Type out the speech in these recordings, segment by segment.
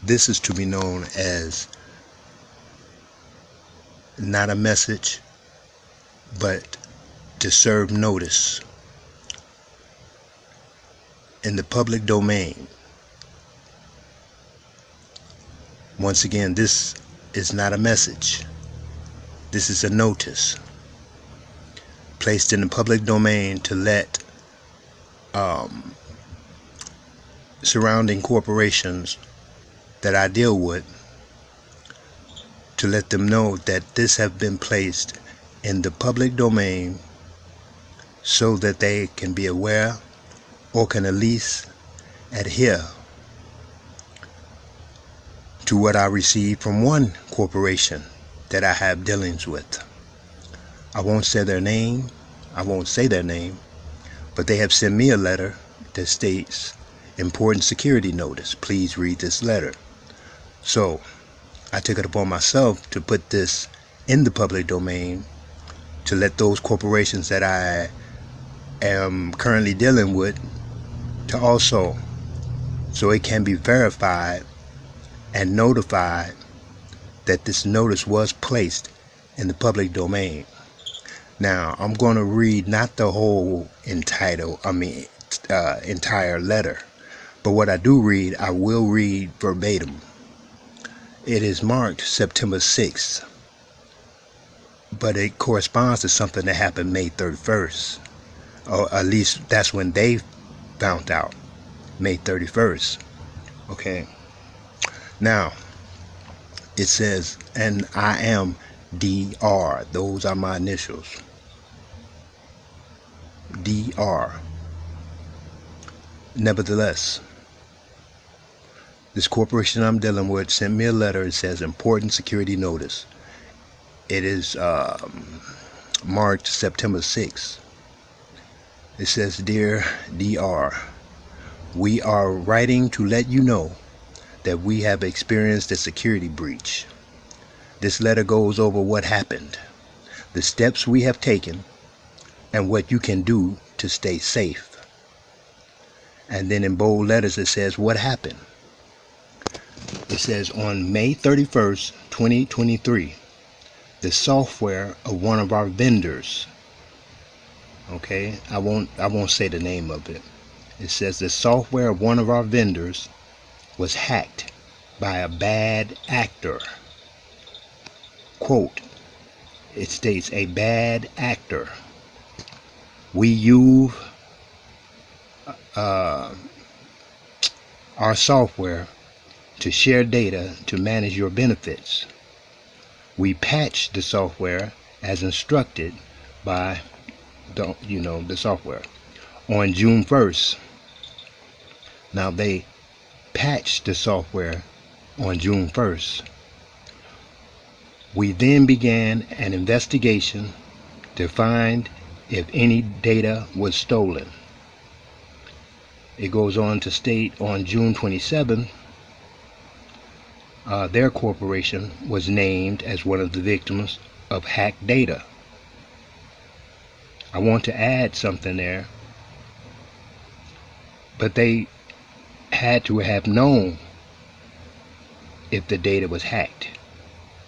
This is to be known as not a message, but to serve notice in the public domain. Once again, this is not a message. This is a notice placed in the public domain to let surrounding corporations that I deal with, to let them know that this have been placed in the public domain so that they can be aware or can at least adhere to what I received from one corporation that I have dealings with. I won't say their name, but they have sent me a letter that states, important security notice, please read this letter. So I took it upon myself to put this in the public domain to let those corporations that I am currently dealing with to also, so it can be verified and notified that this notice was placed in the public domain. Now I'm going to read not the whole entire letter, but what I do read, I will read verbatim. It is marked September 6th, but it corresponds to something that happened May 31st, or at least that's when they found out, May 31st. Okay. Now, it says, and I am DR. Those are my initials. DR. Nevertheless, this corporation I'm dealing with sent me a letter. It says, important security notice. It is marked September 6th. It says, Dear DR, we are writing to let you know that we have experienced a security breach. This letter goes over what happened, the steps we have taken, and what you can do to stay safe. And then in bold letters it says what happened. It says on May 31st, 2023, the software of one of our vendors, okay, I won't say the name of it. It says the software of one of our vendors was hacked by a bad actor. Quote, it states, a bad actor. We use our software to share data to manage your benefits. We patched the software as instructed by the software on June 1st. Now they patched the software on June 1st. We then began an investigation to find if any data was stolen. It goes on to state on June 27th, their corporation was named as one of the victims of hacked data. I want to add something there, but they had to have known if the data was hacked.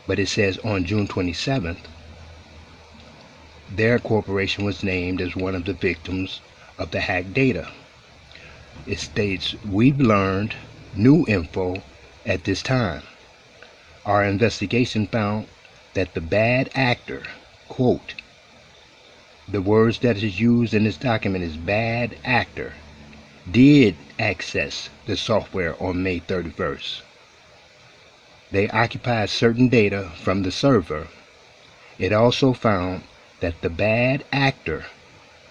But it says on June 27th, their corporation was named as one of the victims of the hacked data. It states, we've learned new info at this time. Our investigation found that the bad actor, quote, the words that is used in this document is bad actor, did access the software on May 31st. They occupied certain data from the server. It also found that the bad actor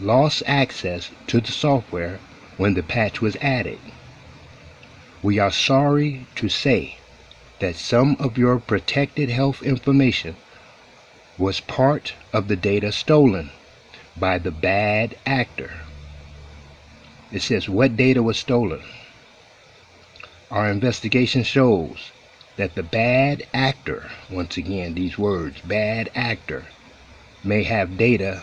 lost access to the software when the patch was added. We are sorry to say that some of your protected health information was part of the data stolen by the bad actor. It says what data was stolen. Our investigation shows that the bad actor, once again these words, bad actor, may have data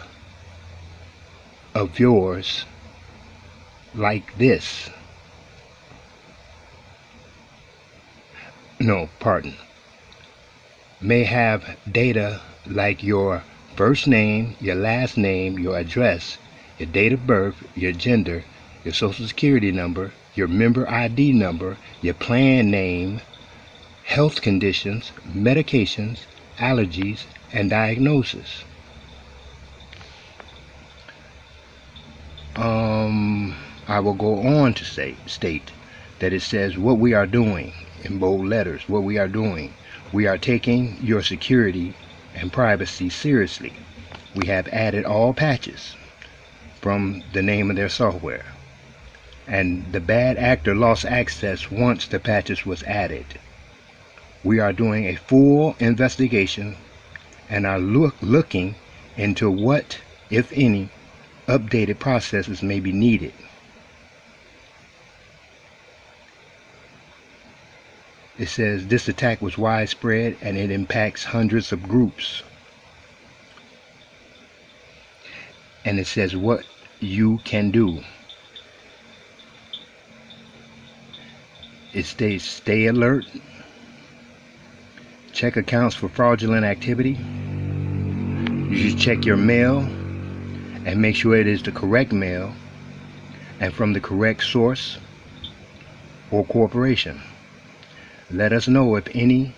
of yours like this. no, pardon, may have data like your first name, your last name, your address, your date of birth, your gender, your social security number, your member ID number, your plan name, health conditions, medications, allergies, and diagnosis. I will go on to state that it says what we are doing in bold letters. What we are doing, we are taking your security and privacy seriously. We have added all patches from the name of their software, and the bad actor lost access once the patches was added. We are doing a full investigation and are looking into what, if any, updated processes may be needed. It says this attack was widespread and it impacts hundreds of groups. And it says what you can do. It states stay alert, check accounts for fraudulent activity. You should check your mail and make sure it is the correct mail and from the correct source or corporation. Let us know if any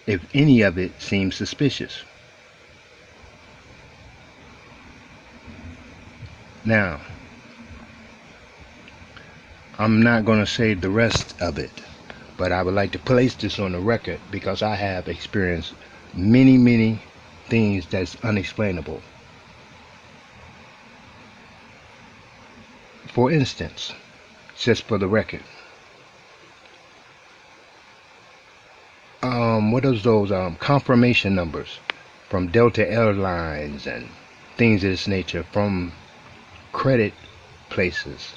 of it seems suspicious. Now, I'm not going to say the rest of it, but I would like to place this on the record because I have experienced many things that's unexplainable. For instance, just for the record, what is those confirmation numbers from Delta Airlines and things of this nature, from credit places,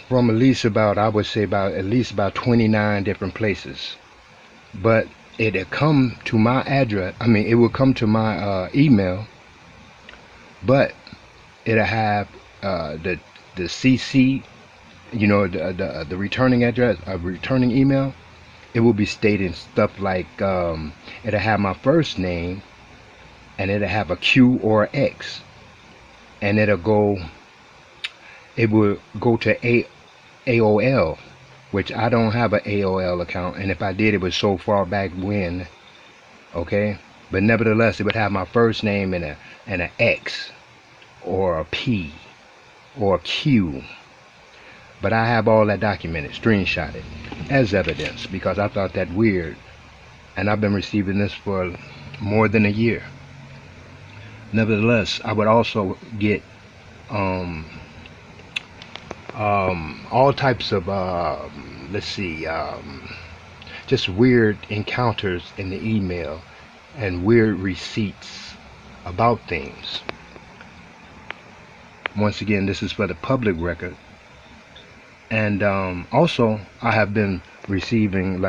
from at least about, I would say about at least about 29 different places. But it'll come to my address, it will come to my email, but it'll have the CC, the returning address, returning email. It will be stating stuff like it'll have my first name and it'll have a Q or X, and it will go to AOL, which I don't have an AOL account, and if I did, it was so far back when. Okay, but nevertheless, it would have my first name and an X or a P or a Q. But I have all that documented, screenshotted as evidence, because I thought that weird, and I've been receiving this for more than a year. Nevertheless, I would also get all types of just weird encounters in the email and weird receipts about things. Once again, this is for the public record. And also, I have been receiving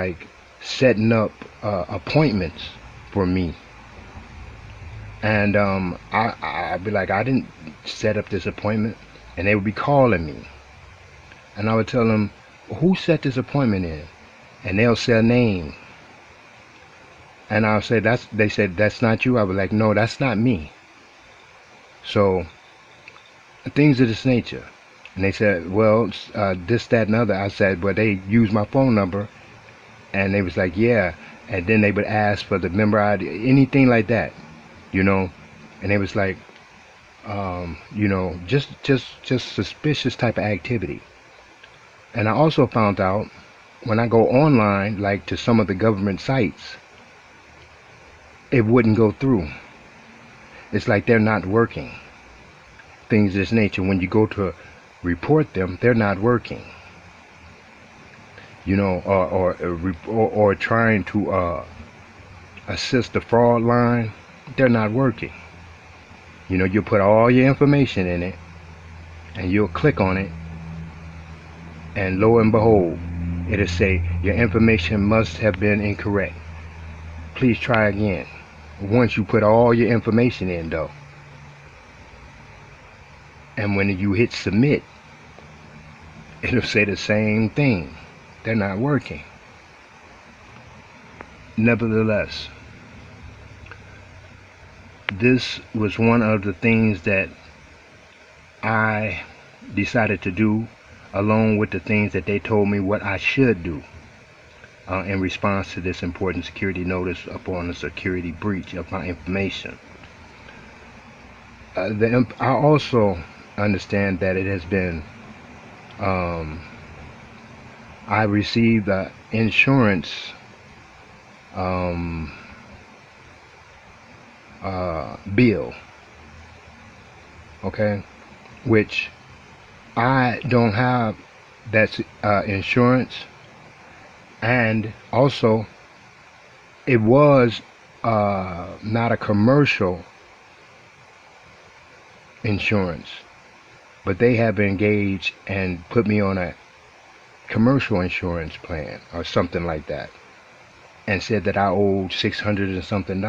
setting up appointments for me. And I'd be like, I didn't set up this appointment, and they would be calling me. And I would tell them, who set this appointment in? And they'll say a name. And I'll say, they said, that's not you. I was like, no, that's not me. So, things of this nature. And they said, well, this, that, and other. I said, well, they used my phone number. And they was like, yeah. And then they would ask for the member ID, anything like that, And they was like, just suspicious type of activity. And I also found out when I go online, like to some of the government sites, it wouldn't go through. It's like they're not working. Things of this nature. When you go to report them, they're not working. Or trying to assist the fraud line, they're not working. You put all your information in it, and you'll click on it, and lo and behold, it'll say your information must have been incorrect. Please try again. Once you put all your information in, though. And when you hit submit, it'll say the same thing. They're not working. Nevertheless, this was one of the things that I decided to do, along with the things that they told me what I should do in response to this important security notice upon a security breach of my information. I also understand that it has been, I received an insurance bill, okay, which I don't have that insurance, and also it was not a commercial insurance, but they have engaged and put me on a commercial insurance plan or something like that, and said that I owed $600 and something,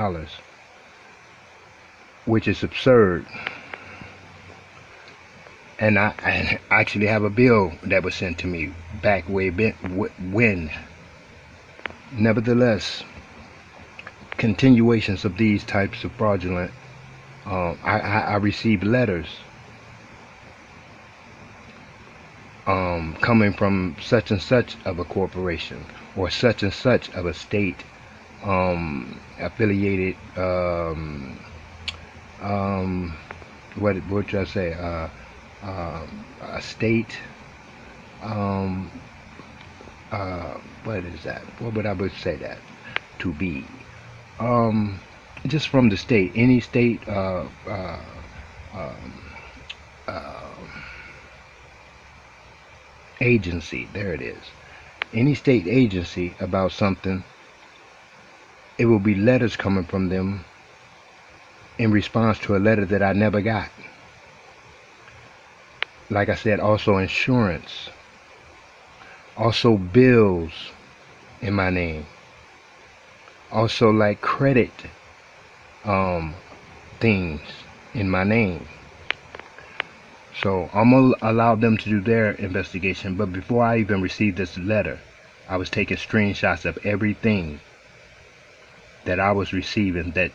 which is absurd. And I actually have a bill that was sent to me back way when. Nevertheless, continuations of these types of fraudulent, I received letters coming from such and such of a corporation or such and such of a state affiliated, what should I say, a state, what is that? What would I say that to be? Just from the state, any state, agency, there it is. Any state agency about something, it will be letters coming from them in response to a letter that I never got. Like I said, also insurance, also bills in my name, also like credit things in my name. So I'm gonna allow them to do their investigation, but before I even received this letter, I was taking screenshots of everything that I was receiving that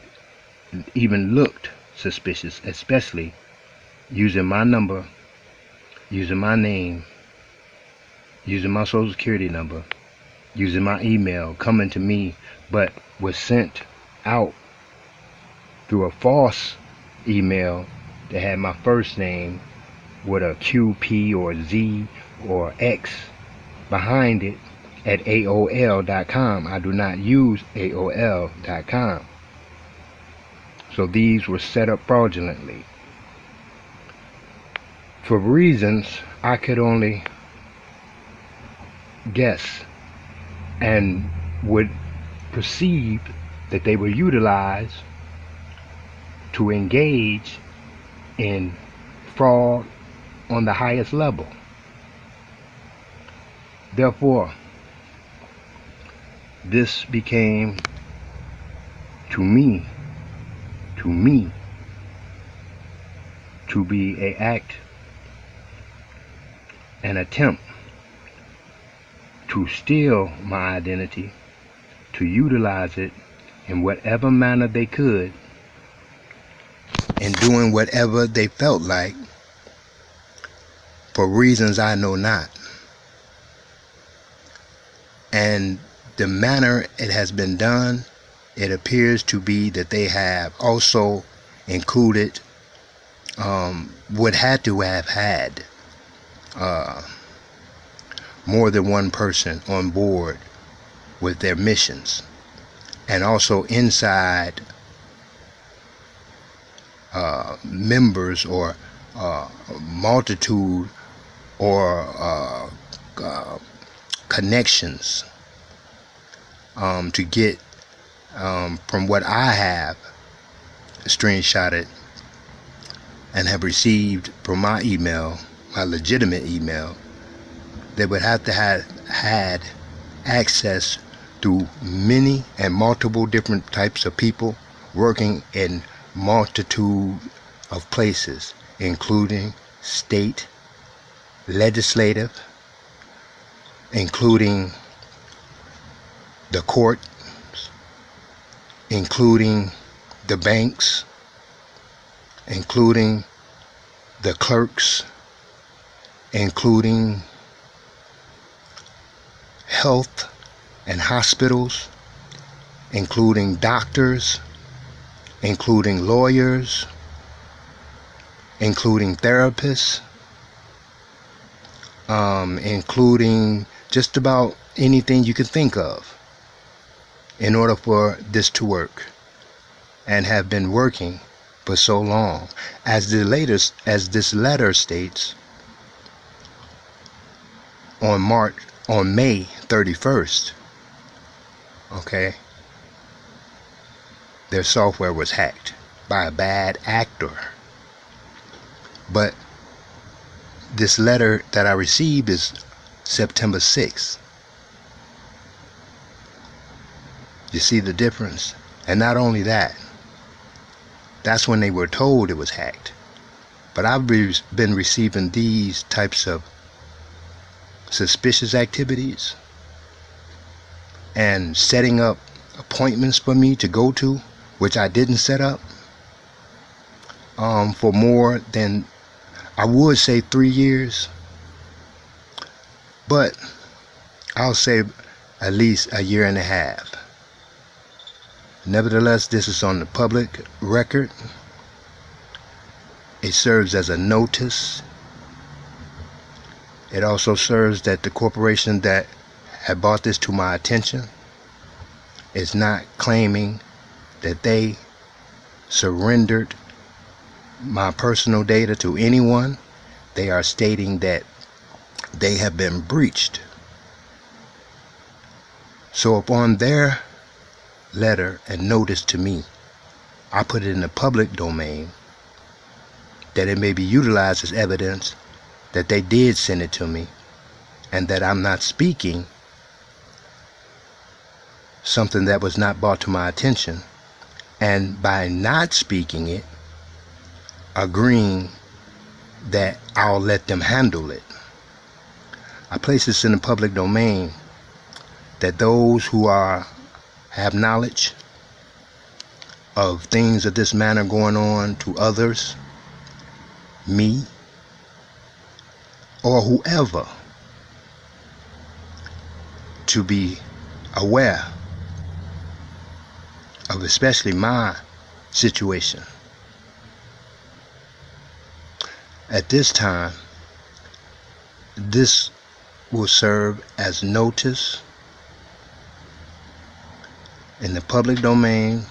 even looked suspicious, especially using my number, using my name, using my social security number, using my email, coming to me, but was sent out through a false email that had my first name with a QP or Z or X behind it at AOL.com. I do not use AOL.com. So these were set up fraudulently for reasons I could only guess, and would perceive that they were utilized to engage in fraud on the highest level. Therefore, this became to me to be an attempt to steal my identity, to utilize it in whatever manner they could, and doing whatever they felt like for reasons I know not. And the manner it has been done, it appears to be that they have also included, would had to have had more than one person on board with their missions, and also inside members or multitude or connections to get from what I have screenshotted and have received from my email, my legitimate email. They would have to have had access through many and multiple different types of people working in multitude of places, including state, legislative, including the court, including the banks, including the clerks, including health and hospitals, including doctors, including lawyers, including therapists, including just about anything you can think of, in order for this to work, and have been working for so long. As this letter states, on May 31st, okay, their software was hacked by a bad actor. But this letter that I received is September 6th. You see the difference? And not only that, that's when they were told it was hacked. But I've been receiving these types of suspicious activities and setting up appointments for me to go to, which I didn't set up, for more than, I would say, 3 years, but I'll say at least a year and a half. Nevertheless, this is on the public record. It serves as a notice. It also serves that the corporation that had brought this to my attention is not claiming that they surrendered my personal data to anyone. They are stating that they have been breached. So upon their letter and notice to me, I put it in the public domain, that it may be utilized as evidence that they did send it to me, and that I'm not speaking something that was not brought to my attention, and by not speaking it, agreeing that I'll let them handle it. I place this in the public domain, that those who have knowledge of things of this manner going on to others, me, or whoever, to be aware of especially my situation. At this time, this will serve as notice in the public domain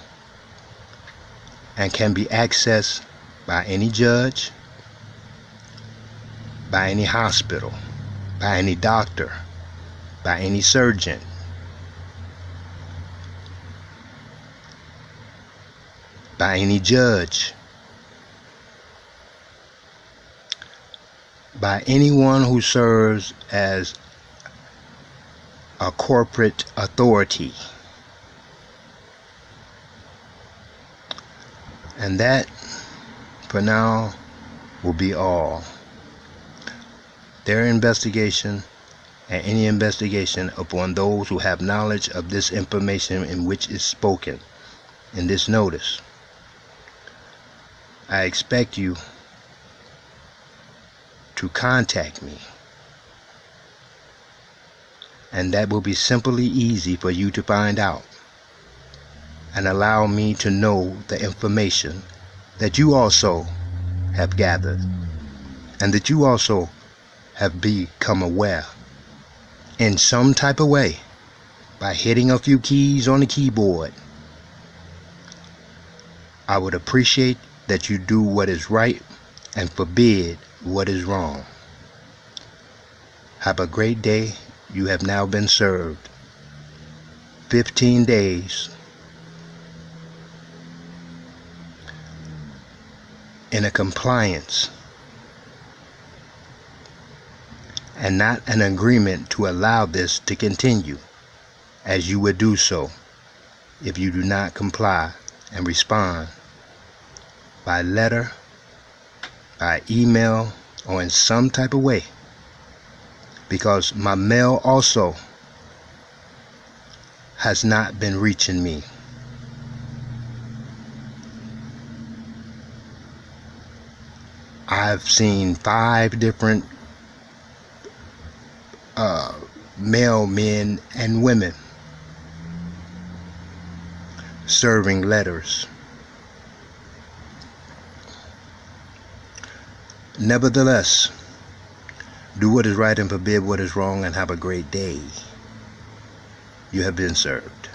and can be accessed by any judge, by any hospital, by any doctor, by any surgeon, by any judge, by anyone who serves as a corporate authority. And that, for now, will be all. Their investigation and any investigation upon those who have knowledge of this information in which is spoken in this notice. I expect you to contact me, and that will be simply easy for you to find out, and allow me to know the information that you also have gathered, and that you also have become aware in some type of way by hitting a few keys on the keyboard. I would appreciate that you do what is right and forbid what is wrong. Have a great day. You have now been served 15 days in a compliance and not an agreement to allow this to continue, as you would do so if you do not comply and respond by letter, by email, or in some type of way, because my mail also has not been reaching me. I've seen 5 different male men and women serving letters. Nevertheless, do what is right and forbid what is wrong, and have a great day. You have been served.